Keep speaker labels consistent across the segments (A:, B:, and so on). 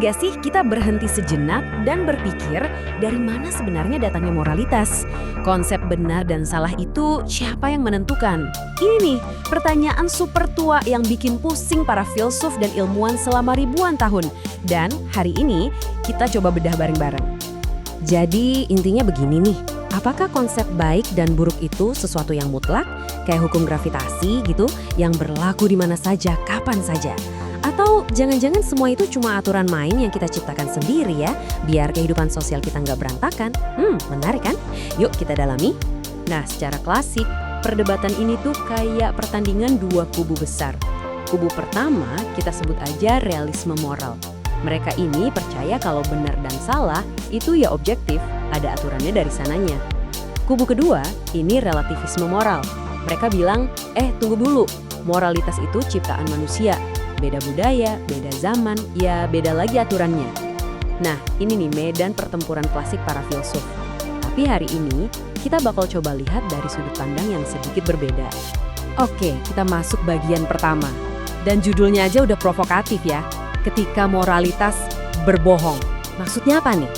A: nggak sih kita berhenti sejenak dan berpikir dari mana sebenarnya datangnya moralitas? Konsep benar dan salah itu siapa yang menentukan? Ini nih, pertanyaan super tua yang bikin pusing para filsuf dan ilmuwan selama ribuan tahun. Dan hari ini kita coba bedah bareng-bareng. Jadi intinya begini nih, apakah konsep baik dan buruk itu sesuatu yang mutlak? Kayak hukum gravitasi gitu, yang berlaku di mana saja, kapan saja? Atau jangan-jangan semua itu cuma aturan main yang kita ciptakan sendiri ya, biar kehidupan sosial kita nggak berantakan? Menarik kan? Yuk kita dalami. Nah, secara klasik, perdebatan ini tuh kayak pertandingan dua kubu besar. Kubu pertama kita sebut aja realisme moral. Mereka ini percaya kalau benar dan salah itu ya objektif, ada aturannya dari sananya. Kubu kedua ini relativisme moral. Mereka bilang, tunggu dulu, moralitas itu ciptaan manusia. Beda budaya, beda zaman, ya beda lagi aturannya. Nah, ini nih medan pertempuran klasik para filsuf. Tapi hari ini, kita bakal coba lihat dari sudut pandang yang sedikit berbeda. Oke, kita masuk bagian pertama. Dan judulnya aja udah provokatif ya. Ketika moralitas berbohong. Maksudnya apa nih?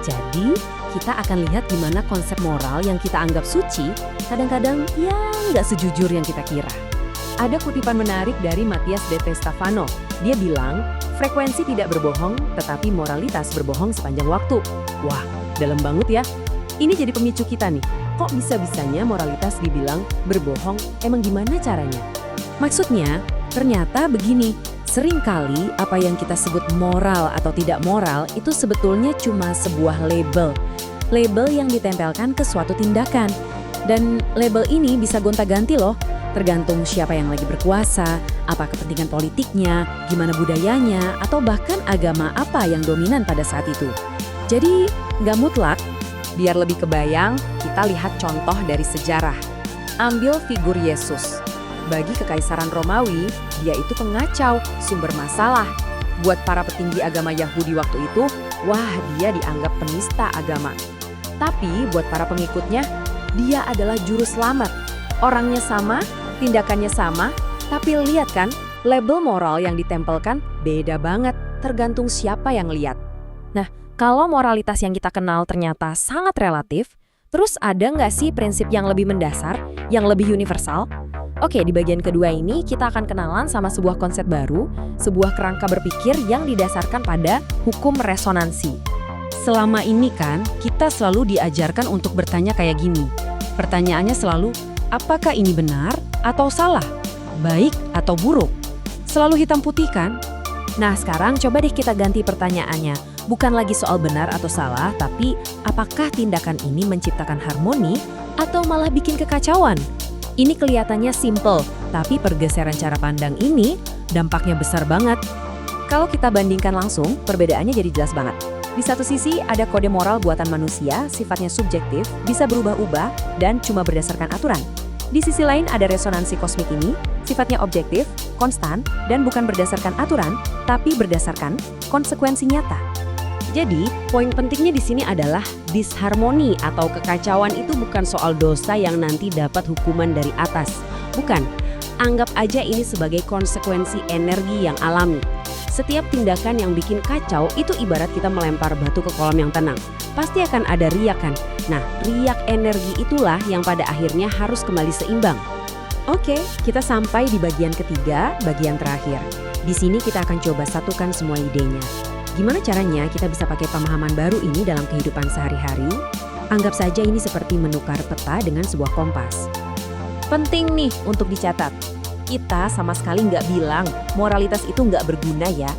A: Jadi, kita akan lihat gimana konsep moral yang kita anggap suci, kadang-kadang ya nggak sejujur yang kita kira. Ada kutipan menarik dari Matthias De Stefano. Dia bilang, frekuensi tidak berbohong, tetapi moralitas berbohong sepanjang waktu. Wah, dalam banget ya. Ini jadi pemicu kita nih. Kok bisa-bisanya moralitas dibilang berbohong? Emang gimana caranya? Maksudnya, ternyata begini. Seringkali apa yang kita sebut moral atau tidak moral itu sebetulnya cuma sebuah label. Label yang ditempelkan ke suatu tindakan. Dan label ini bisa gonta-ganti loh. Tergantung siapa yang lagi berkuasa, apa kepentingan politiknya, gimana budayanya, atau bahkan agama apa yang dominan pada saat itu. Jadi, nggak mutlak. Biar lebih kebayang, kita lihat contoh dari sejarah. Ambil figur Yesus. Bagi Kekaisaran Romawi, dia itu pengacau, sumber masalah. Buat para petinggi agama Yahudi waktu itu, wah dia dianggap penista agama. Tapi buat para pengikutnya, dia adalah juru selamat. Orangnya sama, tindakannya sama, tapi lihat kan, label moral yang ditempelkan beda banget, tergantung siapa yang lihat. Nah, kalau moralitas yang kita kenal ternyata sangat relatif, terus ada nggak sih prinsip yang lebih mendasar, yang lebih universal? Oke, di bagian kedua ini kita akan kenalan sama sebuah konsep baru, sebuah kerangka berpikir yang didasarkan pada hukum resonansi. Selama ini kan, kita selalu diajarkan untuk bertanya kayak gini. Pertanyaannya selalu, apakah ini benar atau salah? Baik atau buruk? Selalu hitam putih kan? Nah sekarang coba deh kita ganti pertanyaannya. Bukan lagi soal benar atau salah, tapi apakah tindakan ini menciptakan harmoni atau malah bikin kekacauan? Ini kelihatannya simple, tapi pergeseran cara pandang ini dampaknya besar banget. Kalau kita bandingkan langsung, perbedaannya jadi jelas banget. Di satu sisi ada kode moral buatan manusia, sifatnya subjektif, bisa berubah-ubah, dan cuma berdasarkan aturan. Di sisi lain ada resonansi kosmik ini, sifatnya objektif, konstan, dan bukan berdasarkan aturan, tapi berdasarkan konsekuensi nyata. Jadi, poin pentingnya di sini adalah disharmoni atau kekacauan itu bukan soal dosa yang nanti dapat hukuman dari atas. Bukan, anggap aja ini sebagai konsekuensi energi yang alami. Setiap tindakan yang bikin kacau itu ibarat kita melempar batu ke kolam yang tenang. Pasti akan ada riak kan? Nah, riak energi itulah yang pada akhirnya harus kembali seimbang. Oke, kita sampai di bagian ketiga, bagian terakhir. Di sini kita akan coba satukan semua idenya. Gimana caranya kita bisa pakai pemahaman baru ini dalam kehidupan sehari-hari? Anggap saja ini seperti menukar peta dengan sebuah kompas. Penting nih untuk dicatat. Kita sama sekali nggak bilang moralitas itu nggak berguna ya.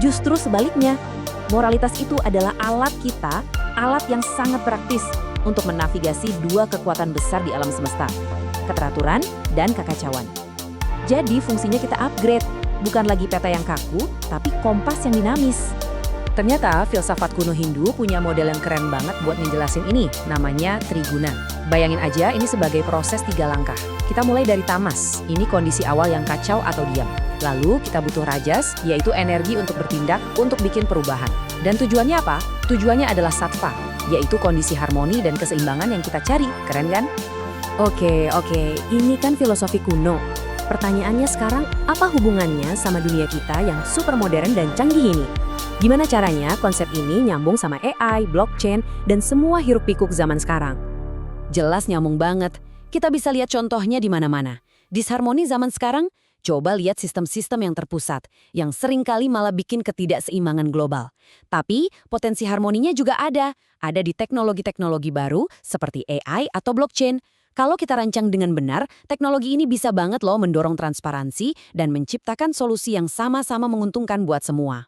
A: Justru sebaliknya, moralitas itu adalah alat kita, alat yang sangat praktis untuk menavigasi dua kekuatan besar di alam semesta, keteraturan dan kekacauan. Jadi fungsinya kita upgrade, bukan lagi peta yang kaku, tapi kompas yang dinamis. Ternyata filsafat kuno Hindu punya model yang keren banget buat ngejelasin ini, namanya Triguna. Bayangin aja ini sebagai proses 3 langkah. Kita mulai dari tamas, ini kondisi awal yang kacau atau diam. Lalu kita butuh rajas, yaitu energi untuk bertindak, untuk bikin perubahan. Dan tujuannya apa? Tujuannya adalah sattva, yaitu kondisi harmoni dan keseimbangan yang kita cari. Keren kan? Oke, ini kan filosofi kuno. Pertanyaannya sekarang, apa hubungannya sama dunia kita yang super modern dan canggih ini? Gimana caranya konsep ini nyambung sama AI, blockchain, dan semua hiruk-pikuk zaman sekarang? Jelas nyambung banget. Kita bisa lihat contohnya di mana-mana. Disharmoni zaman sekarang, coba lihat sistem-sistem yang terpusat, yang seringkali malah bikin ketidakseimbangan global. Tapi potensi harmoninya juga ada di teknologi-teknologi baru seperti AI atau blockchain. Kalau kita rancang dengan benar, teknologi ini bisa banget loh mendorong transparansi dan menciptakan solusi yang sama-sama menguntungkan buat semua.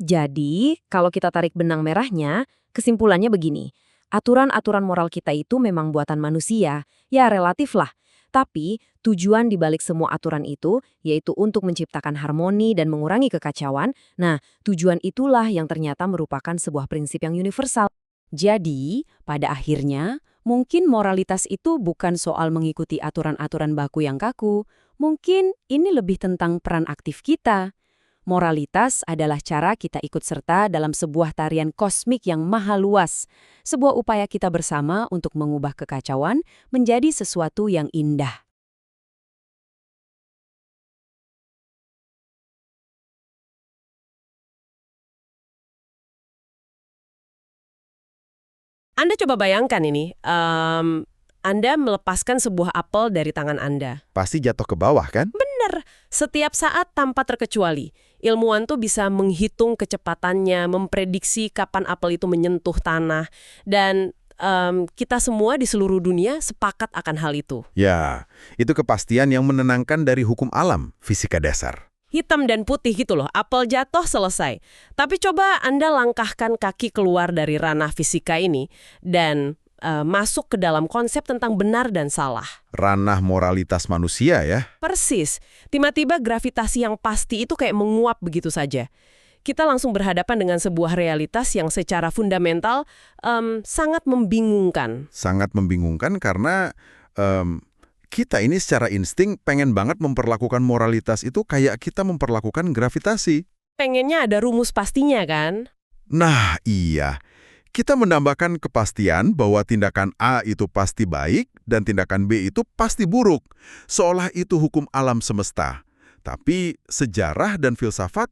A: Jadi, kalau kita tarik benang merahnya, kesimpulannya begini. Aturan-aturan moral kita itu memang buatan manusia, ya relatif lah. Tapi, tujuan dibalik semua aturan itu, yaitu untuk menciptakan harmoni dan mengurangi kekacauan, nah, tujuan itulah yang ternyata merupakan sebuah prinsip yang universal. Jadi, pada akhirnya, mungkin moralitas itu bukan soal mengikuti aturan-aturan baku yang kaku. Mungkin ini lebih tentang peran aktif kita. Moralitas adalah cara kita ikut serta dalam sebuah tarian kosmik yang maha luas, sebuah upaya kita bersama untuk mengubah kekacauan menjadi sesuatu yang indah.
B: Anda coba bayangkan ini, Anda melepaskan sebuah apel dari tangan Anda.
C: Pasti jatuh ke bawah kan?
B: Bener, setiap saat tanpa terkecuali. Ilmuwan tuh bisa menghitung kecepatannya, memprediksi kapan apel itu menyentuh tanah, dan kita semua di seluruh dunia sepakat akan hal itu.
C: Ya, itu kepastian yang menenangkan dari hukum alam, fisika dasar.
B: Hitam dan putih gitu loh, apel jatuh selesai. Tapi coba Anda langkahkan kaki keluar dari ranah fisika ini dan masuk ke dalam konsep tentang benar dan salah.
C: Ranah moralitas manusia ya.
B: Persis, tiba-tiba gravitasi yang pasti itu kayak menguap begitu saja. Kita langsung berhadapan dengan sebuah realitas yang secara fundamental sangat membingungkan.
C: Sangat membingungkan karena kita ini secara insting pengen banget memperlakukan moralitas itu kayak kita memperlakukan gravitasi.
B: Pengennya ada rumus pastinya kan?
C: Nah iya, kita menambahkan kepastian bahwa tindakan A itu pasti baik dan tindakan B itu pasti buruk. Seolah itu hukum alam semesta. Tapi sejarah dan filsafat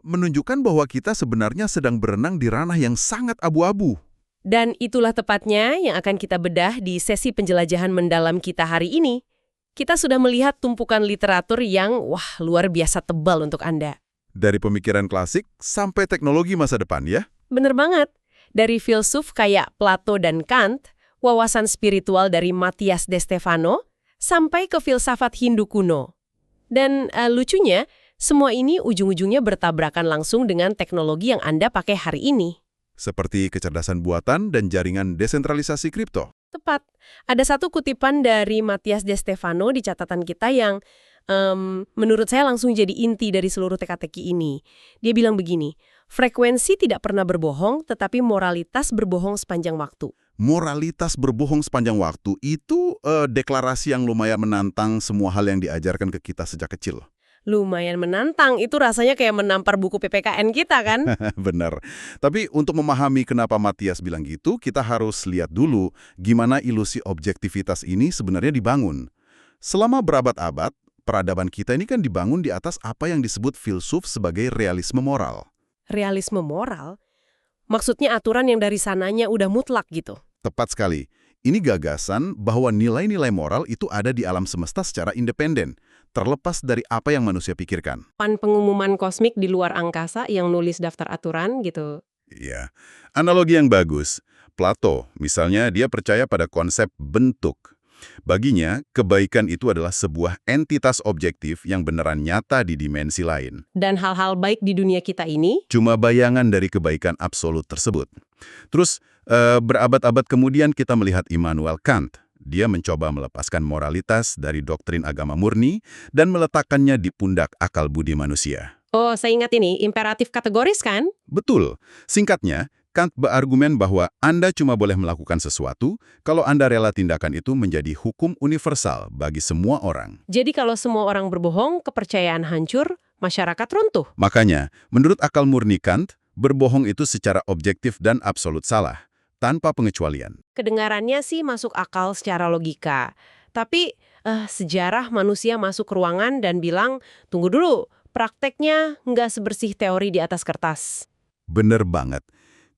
C: menunjukkan bahwa kita sebenarnya sedang berenang di ranah yang sangat abu-abu.
B: Dan itulah tepatnya yang akan kita bedah di sesi penjelajahan mendalam kita hari ini. Kita sudah melihat tumpukan literatur yang, luar biasa tebal untuk Anda.
C: Dari pemikiran klasik sampai teknologi masa depan ya.
B: Bener banget. Dari filsuf kayak Plato dan Kant, wawasan spiritual dari Matthias de Stefano, sampai ke filsafat Hindu kuno. Dan lucunya, semua ini ujung-ujungnya bertabrakan langsung dengan teknologi yang Anda pakai hari ini.
C: Seperti kecerdasan buatan dan jaringan desentralisasi kripto.
B: Tepat. Ada satu kutipan dari Matthias de Stefano di catatan kita yang menurut saya langsung jadi inti dari seluruh teka-teki ini. Dia bilang begini, frekuensi tidak pernah berbohong, tetapi moralitas berbohong sepanjang waktu.
C: Moralitas berbohong sepanjang waktu itu deklarasi yang lumayan menantang semua hal yang diajarkan ke kita sejak kecil.
B: Lumayan menantang, itu rasanya kayak menampar buku PPKN kita kan?
C: Benar. Tapi untuk memahami kenapa Matthias bilang gitu, kita harus lihat dulu gimana ilusi objektivitas ini sebenarnya dibangun. Selama berabad-abad, peradaban kita ini kan dibangun di atas apa yang disebut filsuf sebagai realisme moral.
B: Realisme moral? Maksudnya aturan yang dari sananya udah mutlak gitu?
C: Tepat sekali. Ini gagasan bahwa nilai-nilai moral itu ada di alam semesta secara independen, terlepas dari apa yang manusia pikirkan.
B: Pengumuman kosmik di luar angkasa yang nulis daftar aturan gitu.
C: Iya, analogi yang bagus. Plato, misalnya, dia percaya pada konsep bentuk. Baginya, kebaikan itu adalah sebuah entitas objektif yang beneran nyata di dimensi lain.
B: Dan hal-hal baik di dunia kita ini?
C: Cuma bayangan dari kebaikan absolut tersebut. Terus, berabad-abad kemudian kita melihat Immanuel Kant. Dia mencoba melepaskan moralitas dari doktrin agama murni dan meletakkannya di pundak akal budi manusia.
B: Oh, saya ingat ini, imperatif kategoris kan?
C: Betul. Singkatnya, Kant berargumen bahwa Anda cuma boleh melakukan sesuatu kalau Anda rela tindakan itu menjadi hukum universal bagi semua orang.
B: Jadi kalau semua orang berbohong, kepercayaan hancur, masyarakat runtuh.
C: Makanya, menurut akal murni Kant, berbohong itu secara objektif dan absolut salah, tanpa pengecualian.
B: Kedengarannya sih masuk akal secara logika. Tapi sejarah manusia masuk ruangan dan bilang, tunggu dulu, prakteknya nggak sebersih teori di atas kertas.
C: Bener banget.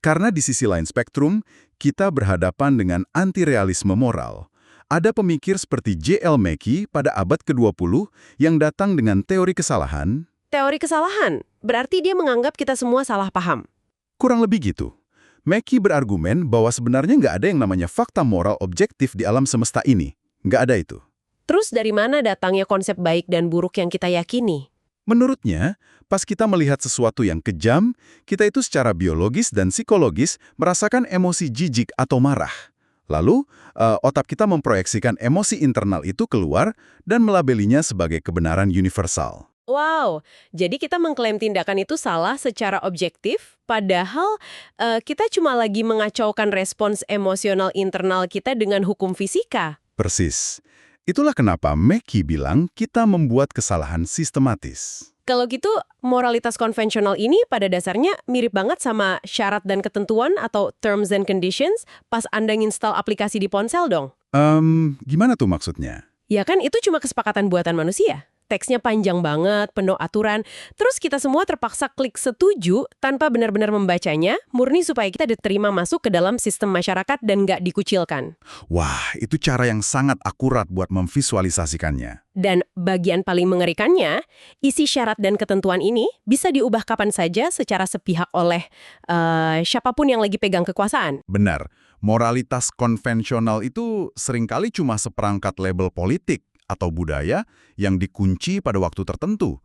C: Karena di sisi lain spektrum, kita berhadapan dengan anti-realisme moral. Ada pemikir seperti J.L. Mackie pada abad ke-20 yang datang dengan teori kesalahan.
B: Teori kesalahan, berarti dia menganggap kita semua salah paham.
C: Kurang lebih gitu. Mackie berargumen bahwa sebenarnya nggak ada yang namanya fakta moral objektif di alam semesta ini. Nggak ada itu.
B: Terus dari mana datangnya konsep baik dan buruk yang kita yakini?
C: Menurutnya, pas kita melihat sesuatu yang kejam, kita itu secara biologis dan psikologis merasakan emosi jijik atau marah. Lalu, otak kita memproyeksikan emosi internal itu keluar dan melabelinya sebagai kebenaran universal.
B: Wow, jadi kita mengklaim tindakan itu salah secara objektif, padahal kita cuma lagi mengacaukan respons emosional internal kita dengan hukum fisika.
C: Persis. Itulah kenapa Mackie bilang kita membuat kesalahan sistematis.
B: Kalau gitu, moralitas konvensional ini pada dasarnya mirip banget sama syarat dan ketentuan atau terms and conditions pas Anda nginstal aplikasi di ponsel dong.
C: Gimana tuh maksudnya?
B: Ya kan itu cuma kesepakatan buatan manusia. Teksnya panjang banget, penuh aturan. Terus kita semua terpaksa klik setuju tanpa benar-benar membacanya, murni supaya kita diterima masuk ke dalam sistem masyarakat dan nggak dikucilkan.
C: Wah, itu cara yang sangat akurat buat memvisualisasikannya.
B: Dan bagian paling mengerikannya, isi syarat dan ketentuan ini bisa diubah kapan saja secara sepihak oleh siapapun yang lagi pegang kekuasaan.
C: Benar, moralitas konvensional itu seringkali cuma seperangkat label politik atau budaya yang dikunci pada waktu tertentu.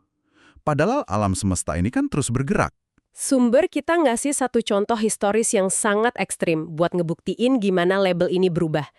C: Padahal alam semesta ini kan terus bergerak.
B: Sumber kita ngasih satu contoh historis yang sangat ekstrim buat ngebuktiin gimana label ini berubah.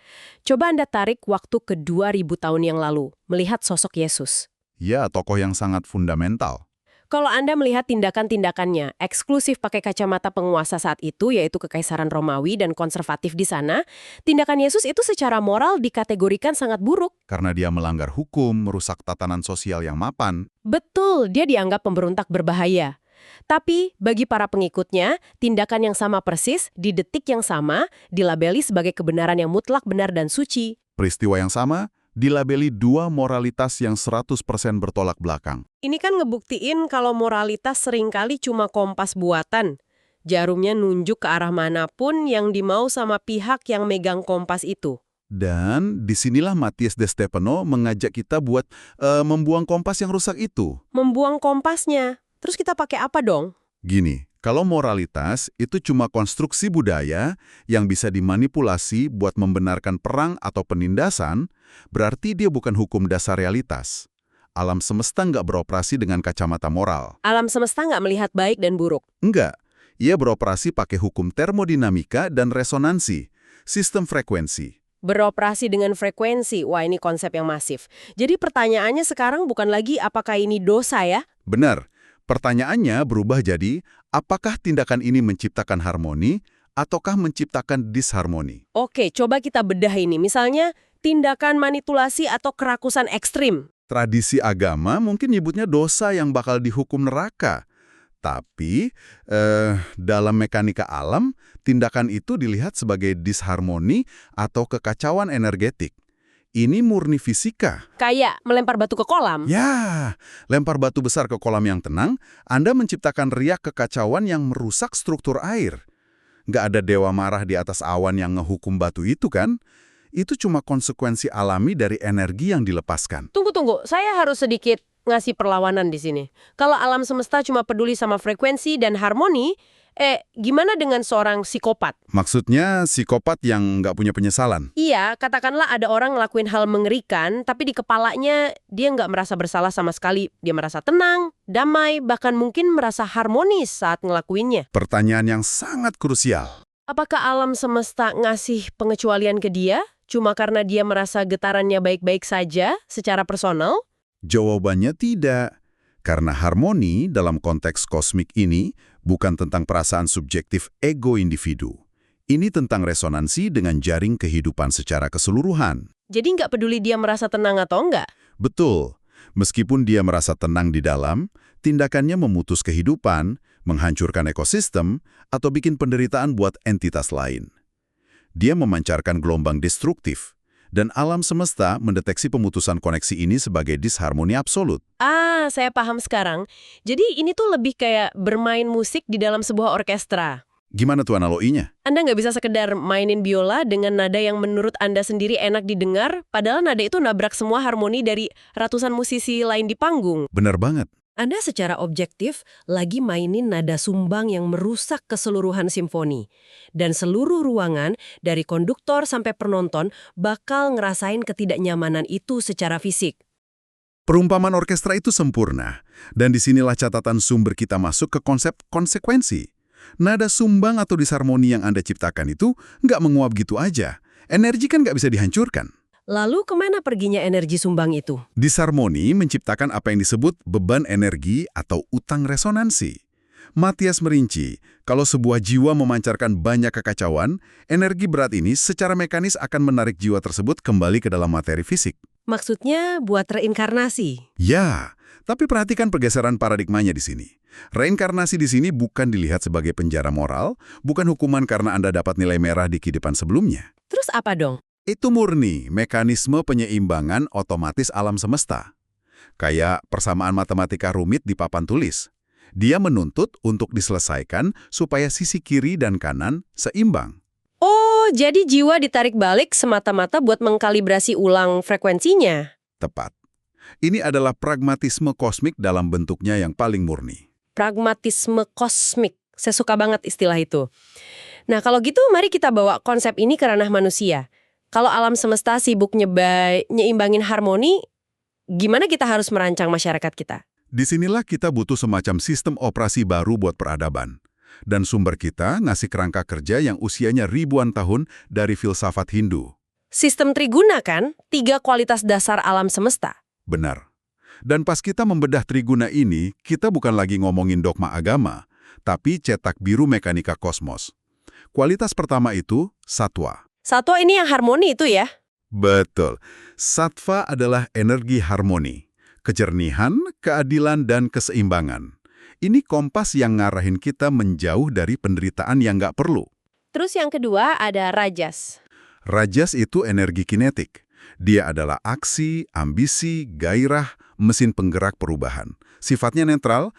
B: Coba Anda tarik waktu ke 2000 tahun yang lalu, melihat sosok Yesus.
C: Ya, tokoh yang sangat fundamental.
B: Kalau Anda melihat tindakan-tindakannya, eksklusif pakai kacamata penguasa saat itu, yaitu Kekaisaran Romawi dan konservatif di sana, tindakan Yesus itu secara moral dikategorikan sangat buruk.
C: Karena dia melanggar hukum, merusak tatanan sosial yang mapan.
B: Betul, dia dianggap pemberontak berbahaya. Tapi bagi para pengikutnya, tindakan yang sama persis, di detik yang sama, dilabeli sebagai kebenaran yang mutlak benar dan suci.
C: Peristiwa yang sama dilabeli dua moralitas yang 100% bertolak belakang.
B: Ini kan ngebuktiin kalau moralitas seringkali cuma kompas buatan. Jarumnya nunjuk ke arah manapun yang dimau sama pihak yang megang kompas itu.
C: Dan disinilah Matthias de Stefano mengajak kita buat membuang kompas yang rusak itu.
B: Membuang kompasnya. Terus kita pakai apa dong?
C: Gini, kalau moralitas itu cuma konstruksi budaya yang bisa dimanipulasi buat membenarkan perang atau penindasan, berarti dia bukan hukum dasar realitas. Alam semesta nggak beroperasi dengan kacamata moral.
B: Alam semesta nggak melihat baik dan buruk.
C: Enggak. Ia beroperasi pakai hukum termodinamika dan resonansi, sistem frekuensi.
B: Beroperasi dengan frekuensi. Wah, ini konsep yang masif. Jadi pertanyaannya sekarang bukan lagi apakah ini dosa ya?
C: Benar. Pertanyaannya berubah jadi, apakah tindakan ini menciptakan harmoni ataukah menciptakan disharmoni?
B: Oke, coba kita bedah ini. Misalnya, tindakan manipulasi atau kerakusan ekstrim.
C: Tradisi agama mungkin nyebutnya dosa yang bakal dihukum neraka. Tapi, dalam mekanika alam, tindakan itu dilihat sebagai disharmoni atau kekacauan energetik. Ini murni fisika.
B: Kayak melempar batu ke kolam.
C: Ya, lempar batu besar ke kolam yang tenang, Anda menciptakan riak kekacauan yang merusak struktur air. Nggak ada dewa marah di atas awan yang ngehukum batu itu kan? Itu cuma konsekuensi alami dari energi yang dilepaskan.
B: Tunggu, saya harus sedikit ngasih perlawanan di sini. Kalau alam semesta cuma peduli sama frekuensi dan harmoni, gimana dengan seorang psikopat?
C: Maksudnya psikopat yang nggak punya penyesalan?
B: Iya, katakanlah ada orang ngelakuin hal mengerikan, tapi di kepalanya dia nggak merasa bersalah sama sekali. Dia merasa tenang, damai, bahkan mungkin merasa harmonis saat ngelakuinnya.
C: Pertanyaan yang sangat krusial.
B: Apakah alam semesta ngasih pengecualian ke dia cuma karena dia merasa getarannya baik-baik saja secara personal?
C: Jawabannya tidak. Karena harmoni dalam konteks kosmik ini bukan tentang perasaan subjektif ego individu. Ini tentang resonansi dengan jaring kehidupan secara keseluruhan.
B: Jadi nggak peduli dia merasa tenang atau enggak?
C: Betul. Meskipun dia merasa tenang di dalam, tindakannya memutus kehidupan, menghancurkan ekosistem, atau bikin penderitaan buat entitas lain. Dia memancarkan gelombang destruktif, Dan alam semesta mendeteksi pemutusan koneksi ini sebagai disharmoni absolut.
B: Ah, saya paham sekarang. Jadi ini tuh lebih kayak bermain musik di dalam sebuah orkestra.
C: Gimana tuh analoginya?
B: Anda nggak bisa sekedar mainin biola dengan nada yang menurut Anda sendiri enak didengar, padahal nada itu nabrak semua harmoni dari ratusan musisi lain di panggung.
C: Benar banget.
B: Anda secara objektif lagi mainin nada sumbang yang merusak keseluruhan simfoni. Dan seluruh ruangan, dari konduktor sampai penonton, bakal ngerasain ketidaknyamanan itu secara fisik.
C: Perumpamaan orkestra itu sempurna. Dan disinilah catatan sumber kita masuk ke konsep konsekuensi. Nada sumbang atau disharmoni yang Anda ciptakan itu nggak menguap gitu aja. Energi kan nggak bisa dihancurkan.
B: Lalu kemana perginya energi sumbang itu?
C: Disharmoni menciptakan apa yang disebut beban energi atau utang resonansi. Matias merinci, kalau sebuah jiwa memancarkan banyak kekacauan, energi berat ini secara mekanis akan menarik jiwa tersebut kembali ke dalam materi fisik.
B: Maksudnya buat reinkarnasi?
C: Ya, tapi perhatikan pergeseran paradigmanya di sini. Reinkarnasi di sini bukan dilihat sebagai penjara moral, bukan hukuman karena Anda dapat nilai merah di kehidupan sebelumnya.
B: Terus apa dong?
C: Itu murni mekanisme penyeimbangan otomatis alam semesta. Kayak persamaan matematika rumit di papan tulis. Dia menuntut untuk diselesaikan supaya sisi kiri dan kanan seimbang.
B: Oh, jadi jiwa ditarik balik semata-mata buat mengkalibrasi ulang frekuensinya?
C: Tepat. Ini adalah pragmatisme kosmik dalam bentuknya yang paling murni.
B: Pragmatisme kosmik. Saya suka banget istilah itu. Nah, kalau gitu mari kita bawa konsep ini ke ranah manusia. Kalau alam semesta sibuk nyeimbangin harmoni, gimana kita harus merancang masyarakat kita?
C: Disinilah kita butuh semacam sistem operasi baru buat peradaban. Dan sumber kita ngasih kerangka kerja yang usianya ribuan tahun dari filsafat Hindu.
B: Sistem Triguna kan? 3 kualitas dasar alam semesta.
C: Benar. Dan pas kita membedah Triguna ini, kita bukan lagi ngomongin dogma agama, tapi cetak biru mekanika kosmos. Kualitas pertama itu satwa.
B: Satwa ini yang harmoni itu ya?
C: Betul. Sattva adalah energi harmoni, kejernihan, keadilan, dan keseimbangan. Ini kompas yang ngarahin kita menjauh dari penderitaan yang nggak perlu.
B: Terus yang kedua ada rajas.
C: Rajas itu energi kinetik. Dia adalah aksi, ambisi, gairah, mesin penggerak perubahan. Sifatnya netral,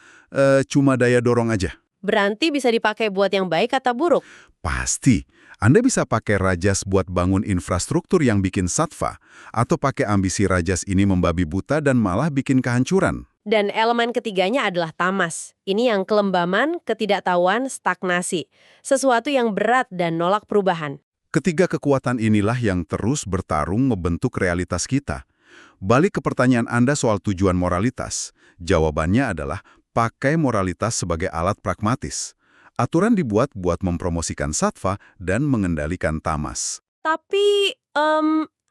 C: cuma daya dorong aja.
B: Berarti bisa dipakai buat yang baik atau buruk?
C: Pasti. Anda bisa pakai rajas buat bangun infrastruktur yang bikin sattva, atau pakai ambisi rajas ini membabi buta dan malah bikin kehancuran.
B: Dan elemen ketiganya adalah tamas. Ini yang kelembaman, ketidaktahuan, stagnasi. Sesuatu yang berat dan nolak perubahan.
C: Ketiga kekuatan inilah yang terus bertarung membentuk realitas kita. Balik ke pertanyaan Anda soal tujuan moralitas. Jawabannya adalah pakai moralitas sebagai alat pragmatis. Aturan dibuat buat mempromosikan sattva dan mengendalikan tamas.
B: Tapi,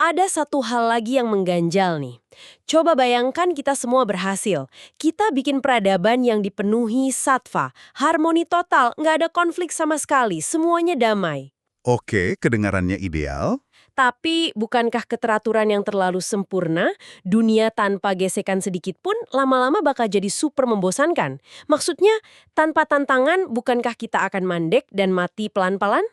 B: ada satu hal lagi yang mengganjal nih. Coba bayangkan kita semua berhasil. Kita bikin peradaban yang dipenuhi sattva. Harmoni total, nggak ada konflik sama sekali. Semuanya damai.
C: Oke, kedengarannya ideal.
B: Tapi, bukankah keteraturan yang terlalu sempurna, dunia tanpa gesekan sedikit pun lama-lama bakal jadi super membosankan? Maksudnya, tanpa tantangan, bukankah kita akan mandek dan mati pelan-pelan?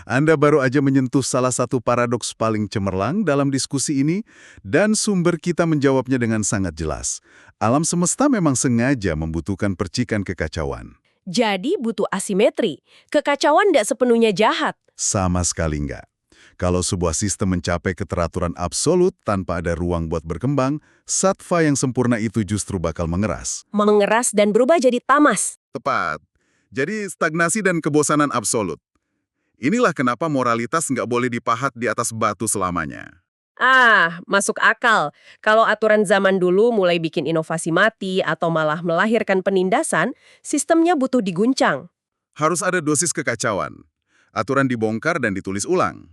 C: Anda baru aja menyentuh salah satu paradoks paling cemerlang dalam diskusi ini, dan sumber kita menjawabnya dengan sangat jelas. Alam semesta memang sengaja membutuhkan percikan kekacauan.
B: Jadi butuh asimetri. Kekacauan tidak sepenuhnya jahat.
C: Sama sekali enggak. Kalau sebuah sistem mencapai keteraturan absolut tanpa ada ruang buat berkembang, sattva yang sempurna itu justru bakal mengeras.
B: Mengeras dan berubah jadi tamas.
C: Tepat. Jadi stagnasi dan kebosanan absolut. Inilah kenapa moralitas nggak boleh dipahat di atas batu selamanya.
B: Ah, masuk akal. Kalau aturan zaman dulu mulai bikin inovasi mati atau malah melahirkan penindasan, sistemnya butuh diguncang.
C: Harus ada dosis kekacauan. Aturan dibongkar dan ditulis ulang.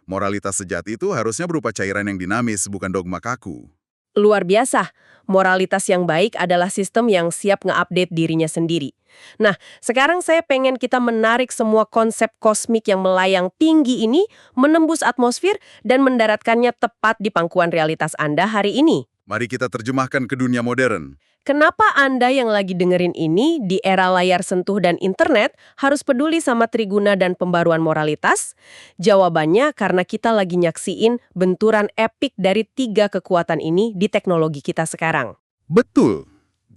C: Moralitas sejati itu harusnya berupa cairan yang dinamis, bukan dogma kaku.
B: Luar biasa. Moralitas yang baik adalah sistem yang siap nge-update dirinya sendiri. Nah, sekarang saya pengen kita menarik semua konsep kosmik yang melayang tinggi ini, menembus atmosfer dan mendaratkannya tepat di pangkuan realitas Anda hari ini.
C: Mari kita terjemahkan ke dunia modern.
B: Kenapa Anda yang lagi dengerin ini di era layar sentuh dan internet harus peduli sama Triguna dan pembaruan moralitas? Jawabannya karena kita lagi nyaksiin benturan epik dari 3 kekuatan ini di teknologi kita sekarang.
C: Betul.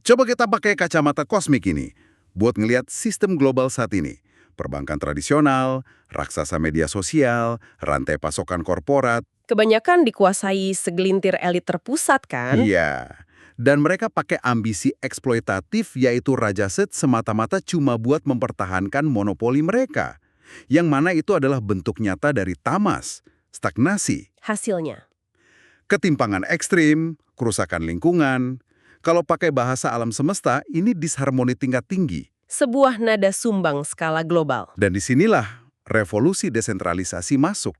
C: Coba kita pakai kacamata kosmik ini buat ngelihat sistem global saat ini. Perbankan tradisional, raksasa media sosial, rantai pasokan korporat.
B: Kebanyakan dikuasai segelintir elit terpusat kan?
C: Iya. Dan mereka pakai ambisi eksploitatif yaitu rajaset semata-mata cuma buat mempertahankan monopoli mereka. Yang mana itu adalah bentuk nyata dari tamas, stagnasi,
B: Hasilnya.
C: ketimpangan ekstrim, kerusakan lingkungan. Kalau pakai bahasa alam semesta, ini disharmoni tingkat tinggi.
B: Sebuah nada sumbang skala global.
C: Dan disinilah revolusi desentralisasi masuk.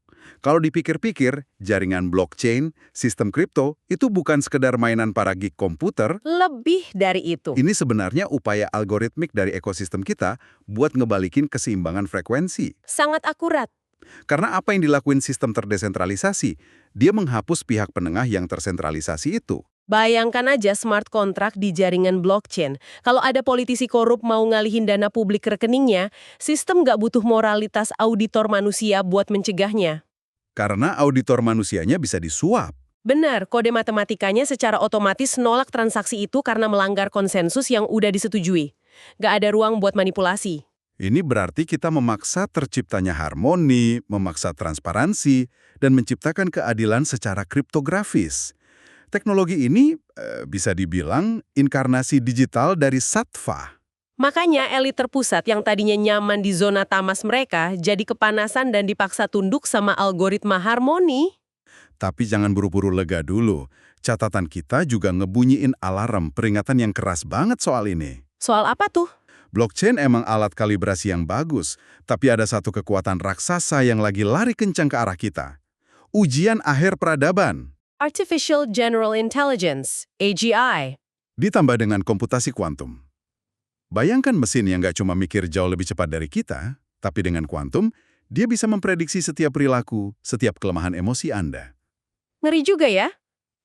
C: Kalau dipikir-pikir, jaringan blockchain, sistem kripto, itu bukan sekedar mainan para geek komputer.
B: Lebih dari itu.
C: Ini sebenarnya upaya algoritmik dari ekosistem kita buat ngebalikin keseimbangan frekuensi.
B: Sangat akurat.
C: Karena apa yang dilakuin sistem terdesentralisasi, dia menghapus pihak penengah yang tersentralisasi itu.
B: Bayangkan aja smart contract di jaringan blockchain. Kalau ada politisi korup mau ngalihin dana publik ke rekeningnya, sistem nggak butuh moralitas auditor manusia buat mencegahnya.
C: Karena auditor manusianya bisa disuap.
B: Benar, kode matematikanya secara otomatis nolak transaksi itu karena melanggar konsensus yang udah disetujui. Nggak ada ruang buat manipulasi.
C: Ini berarti kita memaksa terciptanya harmoni, memaksa transparansi, dan menciptakan keadilan secara kriptografis. Teknologi ini bisa dibilang inkarnasi digital dari sattva.
B: Makanya elit terpusat yang tadinya nyaman di zona tamas mereka jadi kepanasan dan dipaksa tunduk sama algoritma harmoni.
C: Tapi jangan buru-buru lega dulu. Catatan kita juga ngebunyiin alarm peringatan yang keras banget soal ini.
B: Soal apa tuh?
C: Blockchain emang alat kalibrasi yang bagus, tapi ada satu kekuatan raksasa yang lagi lari kencang ke arah kita. Ujian akhir peradaban.
B: Artificial General Intelligence, AGI.
C: Ditambah dengan komputasi kuantum. Bayangkan mesin yang nggak cuma mikir jauh lebih cepat dari kita, tapi dengan kuantum, dia bisa memprediksi setiap perilaku, setiap kelemahan emosi Anda.
B: Ngeri juga ya?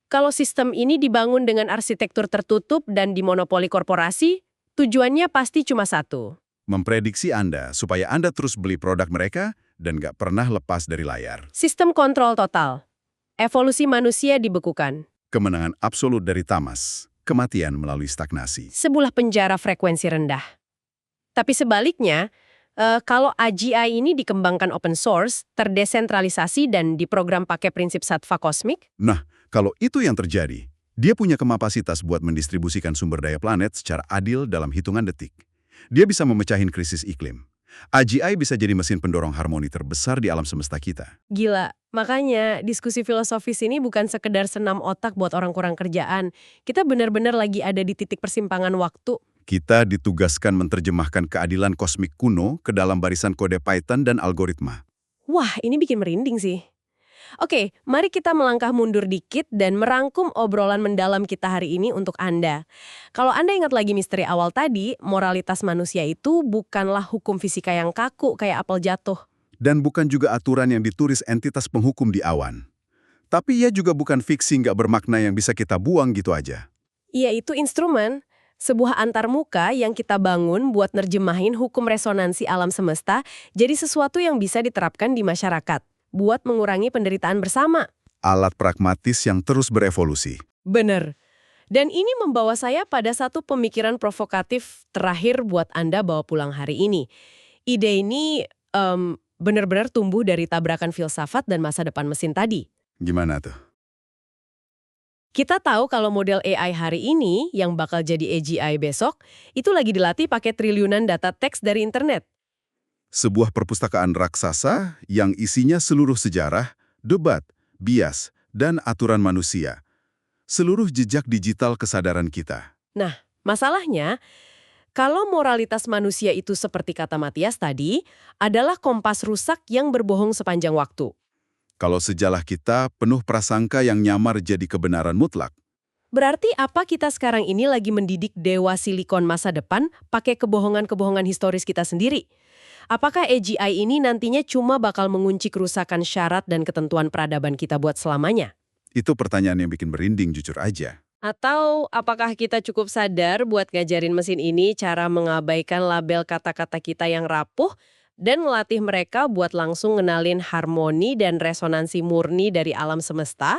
B: Kalau sistem ini dibangun dengan arsitektur tertutup dan dimonopoli korporasi, tujuannya pasti cuma satu.
C: Memprediksi Anda supaya Anda terus beli produk mereka dan nggak pernah lepas dari layar.
B: Sistem kontrol total. Evolusi manusia dibekukan.
C: Kemenangan absolut dari tamas, kematian melalui stagnasi.
B: Sebuah penjara frekuensi rendah. Tapi sebaliknya, kalau AGI ini dikembangkan open source, terdesentralisasi dan diprogram pakai prinsip sattva kosmik,
C: Nah, kalau itu yang terjadi, dia punya kapasitas buat mendistribusikan sumber daya planet secara adil dalam hitungan detik. Dia bisa memecahin krisis iklim. AGI bisa jadi mesin pendorong harmoni terbesar di alam semesta kita.
B: gila. Makanya diskusi filosofis ini bukan sekedar senam otak buat orang kurang kerjaan. Kita benar-benar lagi ada di titik persimpangan waktu.
C: Kita ditugaskan menerjemahkan keadilan kosmik kuno ke dalam barisan kode Python dan algoritma.
B: Wah, ini bikin merinding sih. Oke, mari kita melangkah mundur dikit dan merangkum obrolan mendalam kita hari ini untuk Anda. Kalau Anda ingat lagi misteri awal tadi, moralitas manusia itu bukanlah hukum fisika yang kaku kayak apel jatuh.
C: Dan bukan juga aturan yang ditulis entitas penghukum di awan. Tapi ia juga bukan fiksi nggak bermakna yang bisa kita buang gitu aja.
B: Iya, itu instrumen. Sebuah antarmuka yang kita bangun buat nerjemahin hukum resonansi alam semesta jadi sesuatu yang bisa diterapkan di masyarakat. Buat mengurangi penderitaan bersama.
C: Alat pragmatis yang terus berevolusi.
B: Bener. Dan ini membawa saya pada satu pemikiran provokatif terakhir buat Anda bawa pulang hari ini. Ide ini benar-benar tumbuh dari tabrakan filsafat dan masa depan mesin tadi.
C: Gimana tuh?
B: Kita tahu kalau model AI hari ini yang bakal jadi AGI besok, itu lagi dilatih pakai triliunan data teks dari internet.
C: Sebuah perpustakaan raksasa yang isinya seluruh sejarah, debat, bias, dan aturan manusia. Seluruh jejak digital kesadaran kita.
B: Nah, masalahnya, kalau moralitas manusia itu seperti kata Matias tadi, adalah kompas rusak yang berbohong sepanjang waktu.
C: Kalau sejarah kita penuh prasangka yang nyamar jadi kebenaran mutlak.
B: Berarti apa kita sekarang ini lagi mendidik dewa silikon masa depan pakai kebohongan-kebohongan historis kita sendiri? Apakah AGI ini nantinya cuma bakal mengunci kerusakan syarat dan ketentuan peradaban kita buat selamanya?
C: Itu pertanyaan yang bikin merinding jujur aja.
B: Atau apakah kita cukup sadar buat ngajarin mesin ini cara mengabaikan label kata-kata kita yang rapuh dan melatih mereka buat langsung ngenalin harmoni dan resonansi murni dari alam semesta?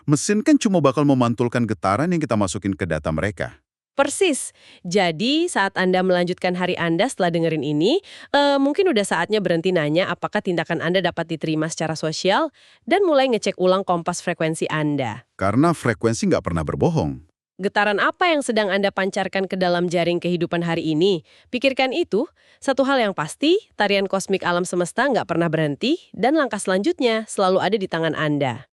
D: Mesin kan cuma bakal memantulkan getaran yang kita masukin ke data mereka.
B: Persis. Jadi saat Anda melanjutkan hari Anda setelah dengerin ini, mungkin udah saatnya berhenti nanya apakah tindakan Anda dapat diterima secara sosial dan mulai ngecek ulang kompas frekuensi Anda.
D: Karena frekuensi nggak pernah berbohong.
B: Getaran apa yang sedang Anda pancarkan ke dalam jaring kehidupan hari ini? Pikirkan itu. Satu hal yang pasti, tarian kosmik alam semesta nggak pernah berhenti dan langkah selanjutnya selalu ada di tangan Anda.